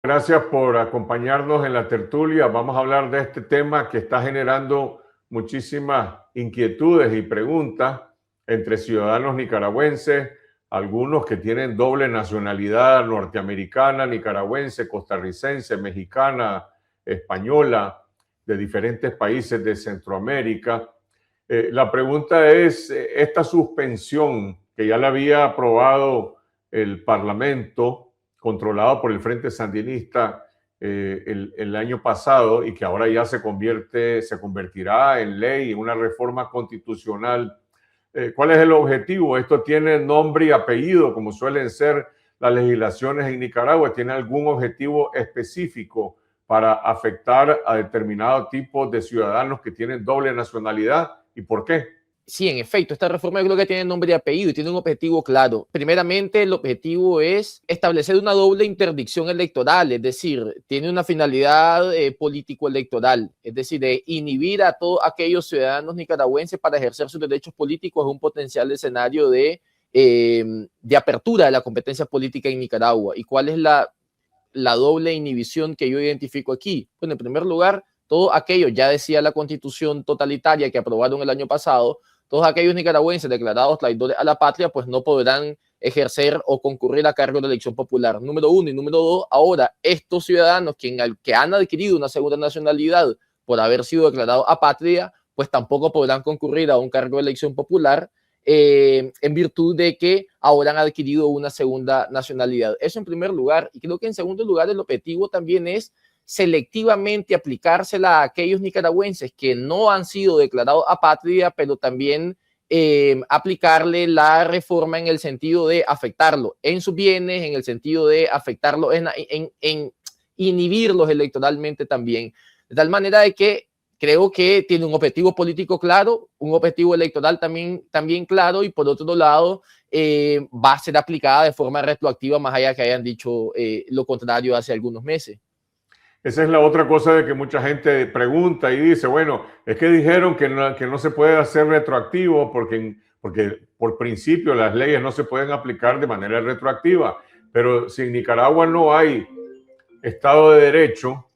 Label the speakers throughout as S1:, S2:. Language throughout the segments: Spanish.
S1: Gracias por acompañarnos en la tertulia. Vamos a hablar de este tema que está generando muchísimas inquietudes y preguntas entre ciudadanos nicaragüenses, algunos que tienen doble nacionalidad norteamericana, nicaragüense, costarricense, mexicana, española, de diferentes países de Centroamérica. La pregunta es, esta suspensión que ya la había aprobado el Parlamento, controlado por el Frente Sandinista el año pasado y que ahora ya se convertirá en ley, en una reforma constitucional. ¿Cuál es el objetivo? Esto tiene nombre y apellido, como suelen ser las legislaciones en Nicaragua. ¿Tiene algún objetivo específico para afectar a determinados tipos de ciudadanos que tienen doble nacionalidad? ¿Y por qué?
S2: Sí, en efecto, esta reforma yo creo que tiene nombre y apellido y tiene un objetivo claro. Primeramente, el objetivo es establecer una doble interdicción electoral, es decir, tiene una finalidad político-electoral, es decir, de inhibir a todos aquellos ciudadanos nicaragüenses para ejercer sus derechos políticos en un potencial escenario de apertura de la competencia política en Nicaragua. ¿Y cuál es la doble inhibición que yo identifico aquí? Bueno, en primer lugar, todo aquello, ya decía la Constitución totalitaria que aprobaron el año pasado, todos aquellos nicaragüenses declarados traidores a la patria, pues no podrán ejercer o concurrir a cargo de la elección popular. Número uno. Y número dos, ahora estos ciudadanos que han adquirido una segunda nacionalidad por haber sido declarados apátrida, pues tampoco podrán concurrir a un cargo de elección popular en virtud de que ahora han adquirido una segunda nacionalidad. Eso en primer lugar. Y creo que en segundo lugar el objetivo también es selectivamente aplicársela a aquellos nicaragüenses que no han sido declarados apátrida, pero también aplicarle la reforma en el sentido de afectarlo en sus bienes, en el sentido de afectarlo en inhibirlos electoralmente también. De tal manera de que creo que tiene un objetivo político claro, un objetivo electoral también claro, y por otro lado va a ser aplicada de forma retroactiva, más allá que hayan dicho lo contrario hace algunos meses.
S1: Esa es la otra cosa de que mucha gente pregunta y dice, bueno, es que dijeron que no se puede hacer retroactivo porque por principio las leyes no se pueden aplicar de manera retroactiva. Pero si en Nicaragua no hay Estado de Derecho,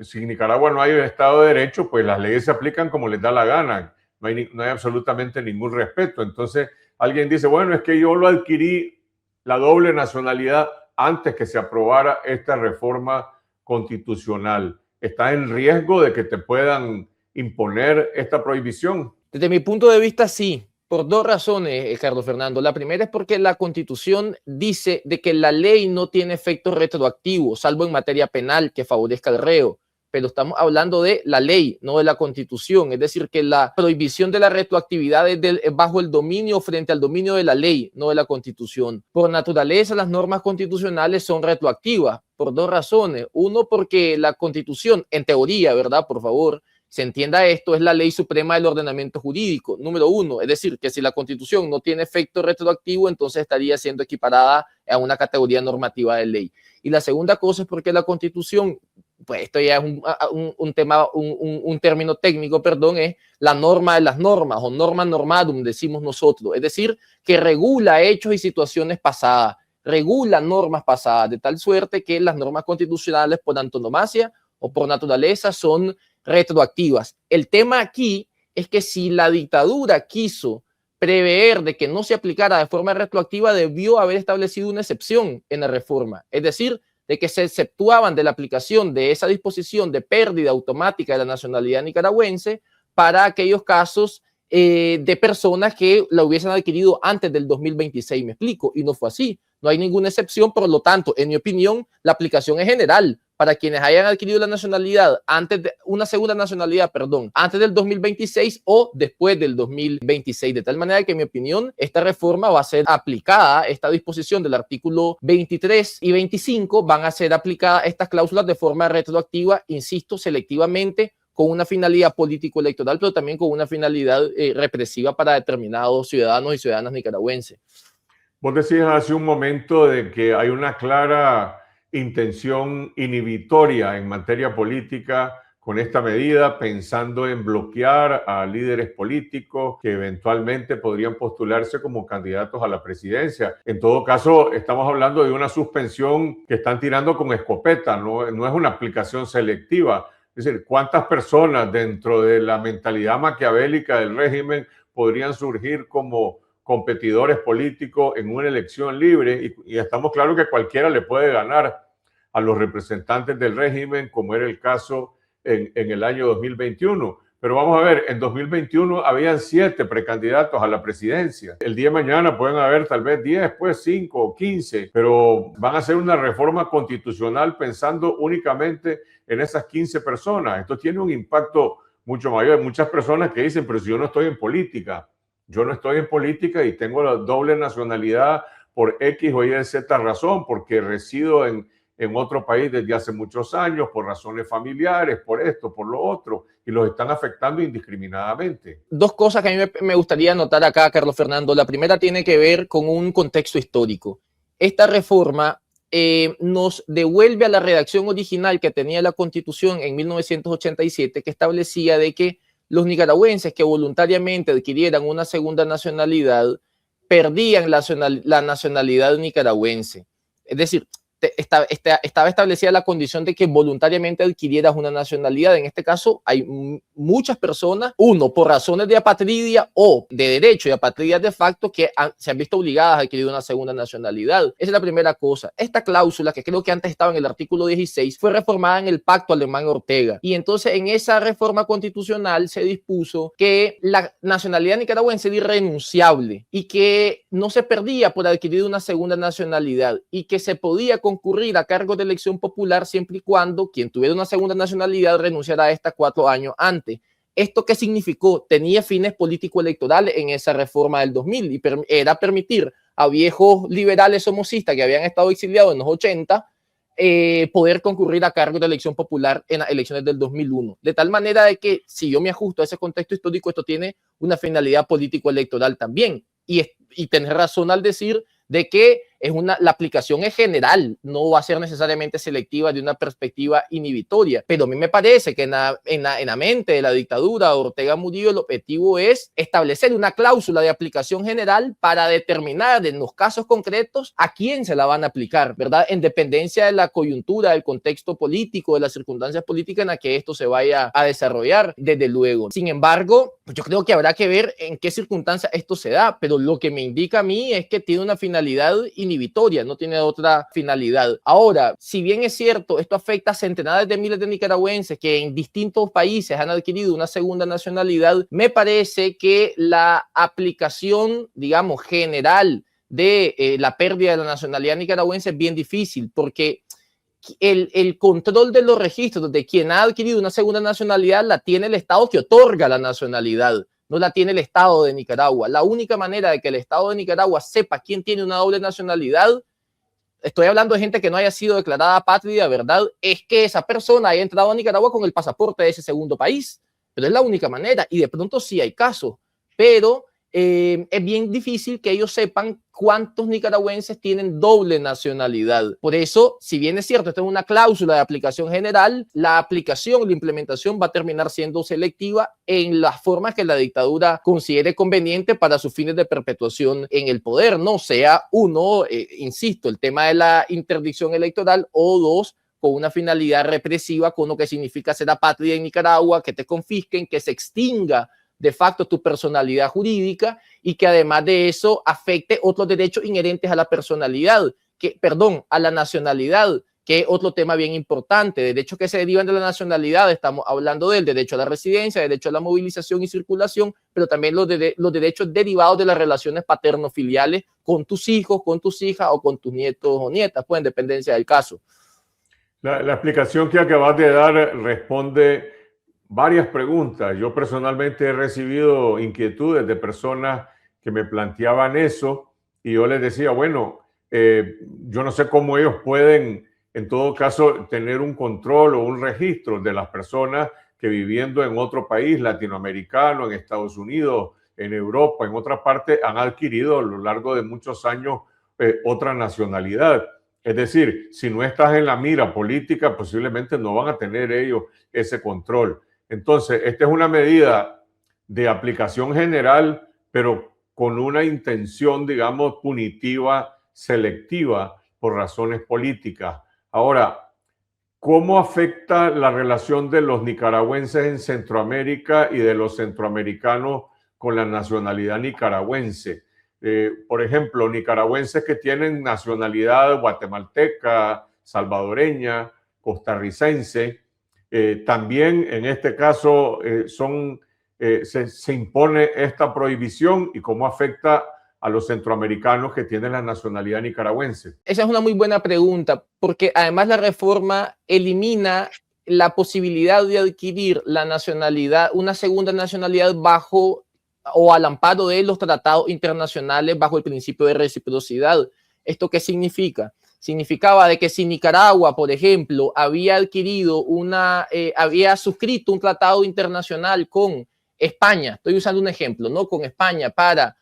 S1: si en Nicaragua no hay Estado de Derecho, pues las leyes se aplican como les da la gana. No hay absolutamente ningún respeto. Entonces alguien dice, bueno, es que yo lo adquirí la doble nacionalidad antes que se aprobara esta reforma constitucional. ¿Está en riesgo de que te puedan imponer esta prohibición?
S2: Desde mi punto de vista, sí, por dos razones, Carlos Fernando. La primera es porque la Constitución dice de que la ley no tiene efecto retroactivo, salvo en materia penal que favorezca al reo. Pero estamos hablando de la ley, no de la Constitución. Es decir, que la prohibición de la retroactividad es bajo el dominio frente al dominio de la ley, no de la Constitución. Por naturaleza, las normas constitucionales son retroactivas por dos razones. Uno, porque la Constitución, en teoría, ¿verdad? Por favor, se entienda esto, es la ley suprema del ordenamiento jurídico, número uno. Es decir, que si la Constitución no tiene efecto retroactivo, entonces estaría siendo equiparada a una categoría normativa de ley. Y la segunda cosa es porque la Constitución, pues esto ya es un término técnico, perdón, es la norma de las normas o norma normarum, decimos nosotros. Es decir, que regula hechos y situaciones pasadas, regula normas pasadas, de tal suerte que las normas constitucionales por antonomasia o por naturaleza son retroactivas. El tema aquí es que si la dictadura quiso prever de que no se aplicara de forma retroactiva, debió haber establecido una excepción en la reforma. Es decir, de que se exceptuaban de la aplicación de esa disposición de pérdida automática de la nacionalidad nicaragüense para aquellos casos de personas que la hubiesen adquirido antes del 2026, me explico, y no fue así. No hay ninguna excepción, por lo tanto, en mi opinión, la aplicación es general para quienes hayan adquirido la nacionalidad una segunda nacionalidad, perdón, antes del 2026 o después del 2026, de tal manera que en mi opinión esta reforma va a ser aplicada, esta disposición del artículo 23 y 25 van a ser aplicadas estas cláusulas de forma retroactiva, insisto, selectivamente, con una finalidad político-electoral, pero también con una finalidad represiva para determinados ciudadanos y ciudadanas nicaragüenses.
S1: Vos decías hace un momento de que hay una clara intención inhibitoria en materia política con esta medida, pensando en bloquear a líderes políticos que eventualmente podrían postularse como candidatos a la presidencia. En todo caso, estamos hablando de una suspensión que están tirando con escopeta, no es una aplicación selectiva. Es decir, ¿cuántas personas dentro de la mentalidad maquiavélica del régimen podrían surgir como competidores políticos en una elección libre? Y estamos claros que cualquiera le puede ganar a los representantes del régimen, como era el caso en el año 2021. Pero vamos a ver, en 2021 habían 7 precandidatos a la presidencia. El día de mañana pueden haber tal vez 10, pues 5 o 15, pero van a hacer una reforma constitucional pensando únicamente en esas 15 personas. Esto tiene un impacto mucho mayor. Hay muchas personas que dicen, pero si yo no estoy en política, yo no estoy en política y tengo la doble nacionalidad por X o Y Z razón, porque resido en otro país desde hace muchos años, por razones familiares, por esto, por lo otro, y los están afectando indiscriminadamente.
S2: Dos cosas que a mí me gustaría anotar acá, Carlos Fernando. La primera tiene que ver con un contexto histórico. Esta reforma nos devuelve a la redacción original que tenía la Constitución en 1987, que establecía de que los nicaragüenses que voluntariamente adquirieran una segunda nacionalidad perdían la nacionalidad nicaragüense. Es decir, estaba establecida la condición de que voluntariamente adquirieras una nacionalidad. En este caso, hay muchas personas, uno, por razones de apatridia o de derecho y apatridia de facto, que se han visto obligadas a adquirir una segunda nacionalidad. Esa es la primera cosa. Esta cláusula, que creo que antes estaba en el artículo 16, fue reformada en el Pacto Alemán-Ortega. Y entonces, en esa reforma constitucional se dispuso que la nacionalidad nicaragüense era irrenunciable y que no se perdía por adquirir una segunda nacionalidad y que se podía concurrir a cargos de elección popular siempre y cuando quien tuviera una segunda nacionalidad renunciara a esta 4 años antes. ¿Esto qué significó? Tenía fines político-electorales en esa reforma del 2000 y era permitir a viejos liberales somocistas que habían estado exiliados en los 80 poder concurrir a cargos de elección popular en las elecciones del 2001. De tal manera de que si yo me ajusto a ese contexto histórico, esto tiene una finalidad político-electoral también. Y tener razón al decir de que la aplicación es general, no va a ser necesariamente selectiva de una perspectiva inhibitoria. Pero a mí me parece que en la mente de la dictadura Ortega Murillo el objetivo es establecer una cláusula de aplicación general para determinar en los casos concretos a quién se la van a aplicar, ¿verdad? En dependencia de la coyuntura, del contexto político, de las circunstancias políticas en las que esto se vaya a desarrollar, desde luego. Sin embargo, pues yo creo que habrá que ver en qué circunstancias esto se da, pero lo que me indica a mí es que tiene una finalidad inhibitoria, no tiene otra finalidad. Ahora, si bien es cierto, esto afecta a centenares de miles de nicaragüenses que en distintos países han adquirido una segunda nacionalidad, me parece que la aplicación, digamos, general de la pérdida de la nacionalidad nicaragüense es bien difícil, porque el control de los registros de quien ha adquirido una segunda nacionalidad la tiene el Estado que otorga la nacionalidad, no la tiene el Estado de Nicaragua. La única manera de que el Estado de Nicaragua sepa quién tiene una doble nacionalidad, estoy hablando de gente que no haya sido declarada apátrida, ¿verdad?, es que esa persona haya entrado a Nicaragua con el pasaporte de ese segundo país. Pero es la única manera, y de pronto sí hay casos, pero es bien difícil que ellos sepan cuántos nicaragüenses tienen doble nacionalidad. Por eso, si bien es cierto, esto es una cláusula de aplicación general, la aplicación, la implementación va a terminar siendo selectiva en las formas que la dictadura considere conveniente para sus fines de perpetuación en el poder, no sea uno, insisto, el tema de la interdicción electoral, o dos, con una finalidad represiva, con lo que significa ser apátrida en Nicaragua, que te confisquen, que se extinga de facto tu personalidad jurídica y que además de eso afecte otros derechos inherentes a la personalidad, a la nacionalidad, que es otro tema bien importante. Derechos que se derivan de la nacionalidad, estamos hablando del derecho a la residencia, derecho a la movilización y circulación, pero también los derechos derivados de las relaciones paterno-filiales con tus hijos, con tus hijas o con tus nietos o nietas, pues en dependencia del caso.
S1: La explicación que acabas de dar responde varias preguntas. Yo personalmente he recibido inquietudes de personas que me planteaban eso y yo les decía, bueno, yo no sé cómo ellos pueden, en todo caso, tener un control o un registro de las personas que viviendo en otro país latinoamericano, en Estados Unidos, en Europa, en otra parte, han adquirido a lo largo de muchos años otra nacionalidad. Es decir, si no estás en la mira política, posiblemente no van a tener ellos ese control. Entonces, esta es una medida de aplicación general, pero con una intención, digamos, punitiva, selectiva, por razones políticas. Ahora, ¿cómo afecta la relación de los nicaragüenses en Centroamérica y de los centroamericanos con la nacionalidad nicaragüense? Por ejemplo, nicaragüenses que tienen nacionalidad guatemalteca, salvadoreña, costarricense, también en este caso se impone esta prohibición, y cómo afecta a los centroamericanos que tienen la nacionalidad nicaragüense.
S2: Esa es una muy buena pregunta, porque además la reforma elimina la posibilidad de adquirir la nacionalidad, una segunda nacionalidad bajo o al amparo de los tratados internacionales bajo el principio de reciprocidad. ¿Esto qué significa? Significaba de que si Nicaragua, por ejemplo, había adquirido había suscrito un tratado internacional con España, estoy usando un ejemplo, ¿no? Con España para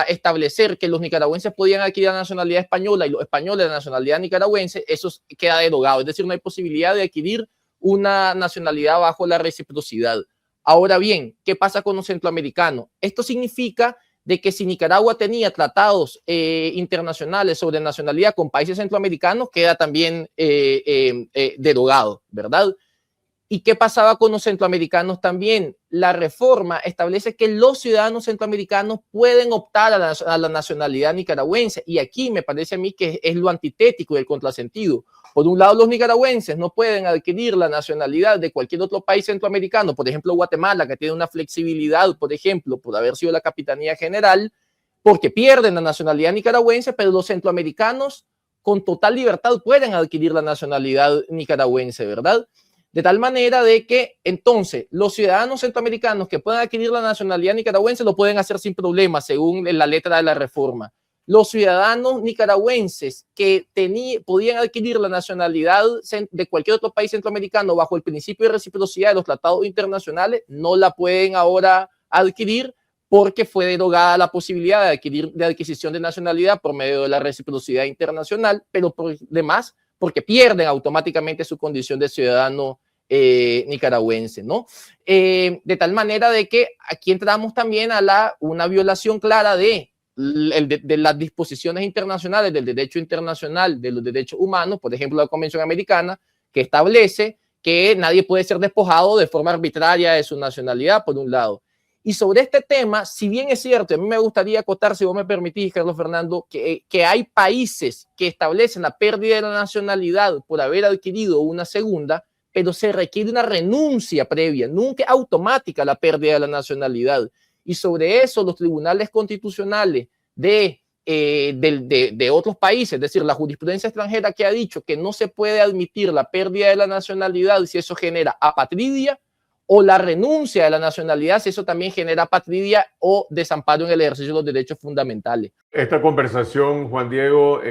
S2: establecer que los nicaragüenses podían adquirir la nacionalidad española y los españoles la nacionalidad nicaragüense, eso queda derogado. Es decir, no hay posibilidad de adquirir una nacionalidad bajo la reciprocidad. Ahora bien, ¿qué pasa con los centroamericanos? Esto significa de que si Nicaragua tenía tratados internacionales sobre nacionalidad con países centroamericanos, queda también derogado, ¿verdad? ¿Y qué pasaba con los centroamericanos también? La reforma establece que los ciudadanos centroamericanos pueden optar a la nacionalidad nicaragüense. Y aquí me parece a mí que es lo antitético y el contrasentido. Por un lado, los nicaragüenses no pueden adquirir la nacionalidad de cualquier otro país centroamericano, por ejemplo, Guatemala, que tiene una flexibilidad, por ejemplo, por haber sido la Capitanía General, porque pierden la nacionalidad nicaragüense, pero los centroamericanos con total libertad pueden adquirir la nacionalidad nicaragüense, ¿verdad? De tal manera de que entonces los ciudadanos centroamericanos que puedan adquirir la nacionalidad nicaragüense lo pueden hacer sin problema, según la letra de la reforma. Los ciudadanos nicaragüenses que podían adquirir la nacionalidad de cualquier otro país centroamericano bajo el principio de reciprocidad de los tratados internacionales no la pueden ahora adquirir, porque fue derogada la posibilidad de adquisición de nacionalidad por medio de la reciprocidad internacional, pero por demás, porque pierden automáticamente su condición de ciudadano nicaragüense, ¿no? De tal manera de que aquí entramos también a una violación clara de las disposiciones internacionales, del derecho internacional, de los derechos humanos, por ejemplo, la Convención Americana, que establece que nadie puede ser despojado de forma arbitraria de su nacionalidad, por un lado. Y sobre este tema, si bien es cierto, a mí me gustaría acotar, si vos me permitís, Carlos Fernando, que hay países que establecen la pérdida de la nacionalidad por haber adquirido una segunda, pero se requiere una renuncia previa, nunca automática la pérdida de la nacionalidad. Y sobre eso los tribunales constitucionales de otros países, es decir, la jurisprudencia extranjera que ha dicho que no se puede admitir la pérdida de la nacionalidad si eso genera apatridia, o la renuncia de la nacionalidad si eso también genera apatridia o desamparo en el ejercicio de los derechos fundamentales.
S1: Esta conversación, Juan Diego,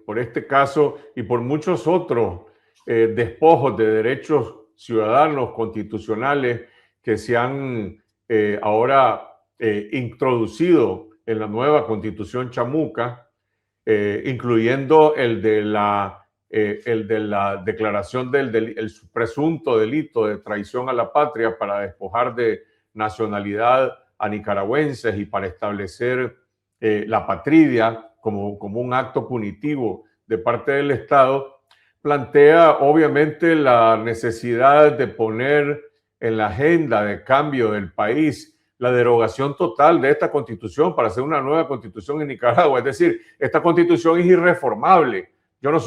S1: por este caso y por muchos otros despojos de derechos ciudadanos constitucionales que se han ahora introducido en la nueva Constitución chamuca, incluyendo el de la declaración del presunto delito de traición a la patria para despojar de nacionalidad a nicaragüenses y para establecer la apatridia como un acto punitivo de parte del Estado, plantea obviamente la necesidad de poner en la agenda de cambio del país la derogación total de esta constitución para hacer una nueva constitución en Nicaragua. Es decir, esta constitución es irreformable. Yo no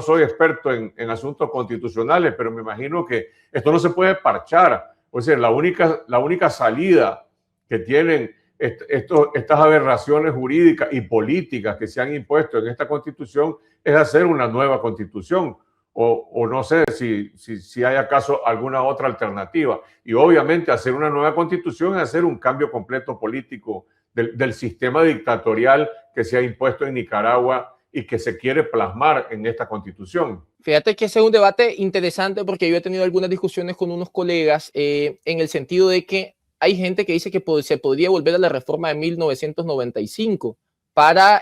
S1: soy experto en asuntos constitucionales, pero me imagino que esto no se puede parchar. O sea, la única salida que tienen estas aberraciones jurídicas y políticas que se han impuesto en esta constitución es hacer una nueva constitución. O no sé si hay acaso alguna otra alternativa. Y obviamente hacer una nueva constitución es hacer un cambio completo político del sistema dictatorial que se ha impuesto en Nicaragua y que se quiere plasmar en esta constitución.
S2: Fíjate que ese es un debate interesante, porque yo he tenido algunas discusiones con unos colegas en el sentido de que hay gente que dice que se podría volver a la reforma de 1995 para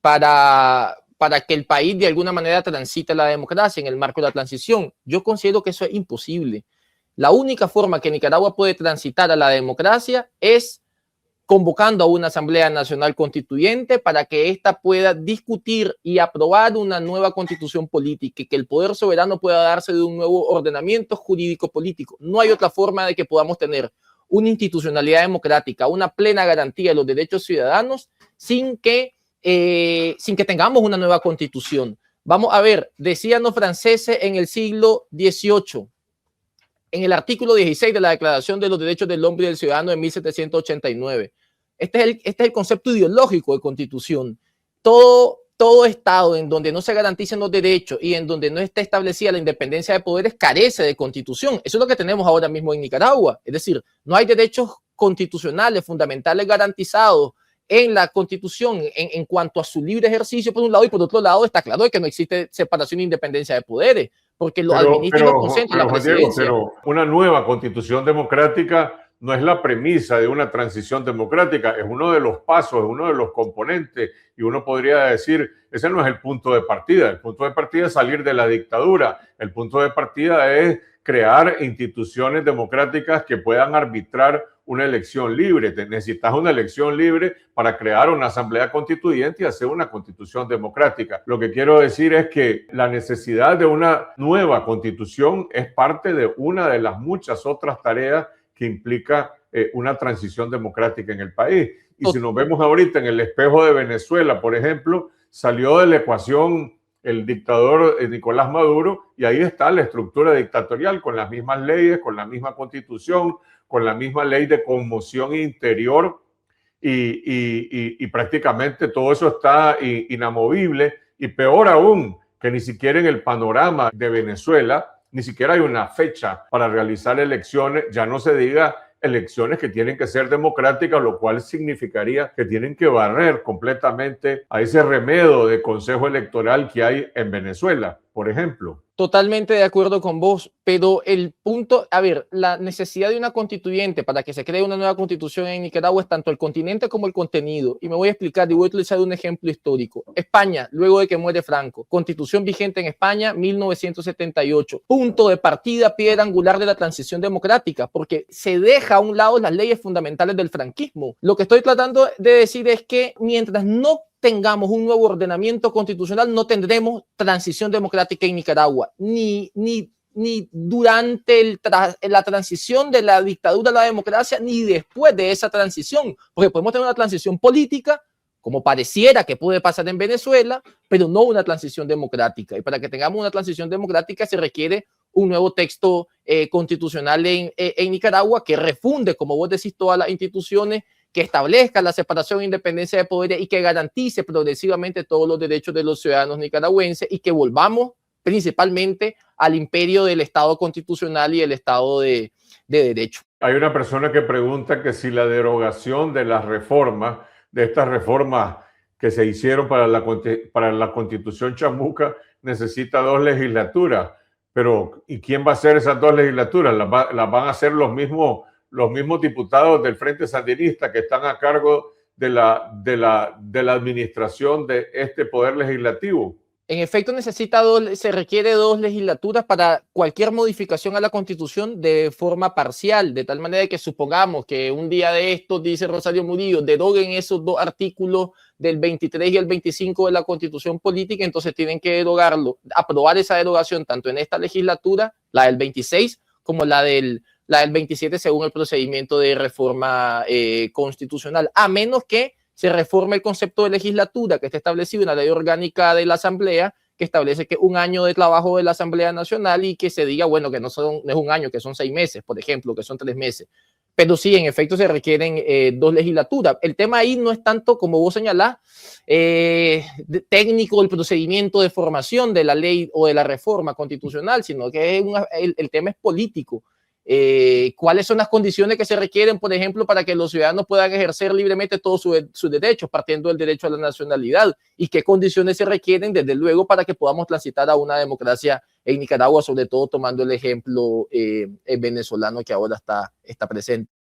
S2: para que el país de alguna manera transite a la democracia en el marco de la transición. Yo considero que eso es imposible. La única forma que Nicaragua puede transitar a la democracia es convocando a una Asamblea Nacional Constituyente para que ésta pueda discutir y aprobar una nueva constitución política y que el poder soberano pueda darse de un nuevo ordenamiento jurídico-político. No hay otra forma de que podamos tener una institucionalidad democrática, una plena garantía de los derechos ciudadanos sin que tengamos una nueva constitución. Vamos a ver, decían los franceses en el siglo XVIII, en el artículo 16 de la Declaración de los Derechos del Hombre y del Ciudadano de 1789. Este es el concepto ideológico de constitución. Todo Estado en donde no se garanticen los derechos y en donde no esté establecida la independencia de poderes carece de constitución. Eso es lo que tenemos ahora mismo en Nicaragua. Es decir, no hay derechos constitucionales fundamentales garantizados en la Constitución en cuanto a su libre ejercicio por un lado, y por otro lado está claro que no existe separación e independencia de poderes, porque lo administra y lo concentra la presidencia.
S1: Pero una nueva constitución democrática no es la premisa de una transición democrática, es uno de los pasos, es uno de los componentes, y uno podría decir, ese no es el punto de partida. El punto de partida es salir de la dictadura, el punto de partida es crear instituciones democráticas que puedan arbitrar una elección libre. Necesitas una elección libre para crear una asamblea constituyente y hacer una constitución democrática. Lo que quiero decir es que la necesidad de una nueva constitución es parte de una de las muchas otras tareas que implica una transición democrática en el país. Y si nos vemos ahorita en el espejo de Venezuela, por ejemplo, salió de la ecuación el dictador Nicolás Maduro, y ahí está la estructura dictatorial con las mismas leyes, con la misma constitución, con la misma ley de conmoción interior, y prácticamente todo eso está inamovible. Y peor aún, que ni siquiera en el panorama de Venezuela, ni siquiera hay una fecha para realizar elecciones, ya no se diga elecciones que tienen que ser democráticas, lo cual significaría que tienen que barrer completamente a ese remedio de consejo electoral que hay en Venezuela, por ejemplo.
S2: Totalmente de acuerdo con vos, pero el punto, a ver, la necesidad de una constituyente para que se cree una nueva constitución en Nicaragua es tanto el continente como el contenido, y me voy a explicar y voy a utilizar un ejemplo histórico. España, luego de que muere Franco, constitución vigente en España, 1978, punto de partida, piedra angular de la transición democrática, porque se deja a un lado las leyes fundamentales del franquismo. Lo que estoy tratando de decir es que mientras no tengamos un nuevo ordenamiento constitucional, no tendremos transición democrática en Nicaragua, ni durante la transición de la dictadura a la democracia, ni después de esa transición, porque podemos tener una transición política, como pareciera que puede pasar en Venezuela, pero no una transición democrática. Y para que tengamos una transición democrática se requiere un nuevo texto constitucional en Nicaragua que refunde, como vos decís, todas las instituciones, que establezca la separación e independencia de poderes y que garantice progresivamente todos los derechos de los ciudadanos nicaragüenses, y que volvamos principalmente al imperio del Estado constitucional y el Estado de derecho.
S1: Hay una persona que pregunta que si la derogación de las reformas, de estas reformas que se hicieron para la Constitución Chamuca, necesita 2 legislaturas. Pero, ¿y quién va a hacer esas 2 legislaturas? ¿Las van a hacer los mismos diputados del Frente Sandinista que están a cargo de la administración de este poder legislativo?
S2: En efecto, se requiere 2 legislaturas para cualquier modificación a la Constitución de forma parcial, de tal manera que supongamos que un día de estos, dice Rosario Murillo, deroguen esos 2 artículos del 23 y el 25 de la Constitución Política, entonces tienen que aprobar esa derogación tanto en esta legislatura, la del 26, como la del 27 según el procedimiento de reforma constitucional, a menos que se reforme el concepto de legislatura que está establecido en la ley orgánica de la Asamblea, que establece que 1 año de trabajo de la Asamblea Nacional, y que se diga, bueno, que no es 1 año, que son 6 meses, por ejemplo, que son 3 meses. Pero sí, en efecto, se requieren 2 legislaturas. El tema ahí no es tanto, como vos señalás, técnico el procedimiento de formación de la ley o de la reforma constitucional, sino que el tema es político. ¿Cuáles son las condiciones que se requieren, por ejemplo, para que los ciudadanos puedan ejercer libremente todos sus derechos, partiendo del derecho a la nacionalidad? ¿Y qué condiciones se requieren, desde luego, para que podamos transitar a una democracia en Nicaragua, sobre todo tomando el ejemplo venezolano que ahora está presente?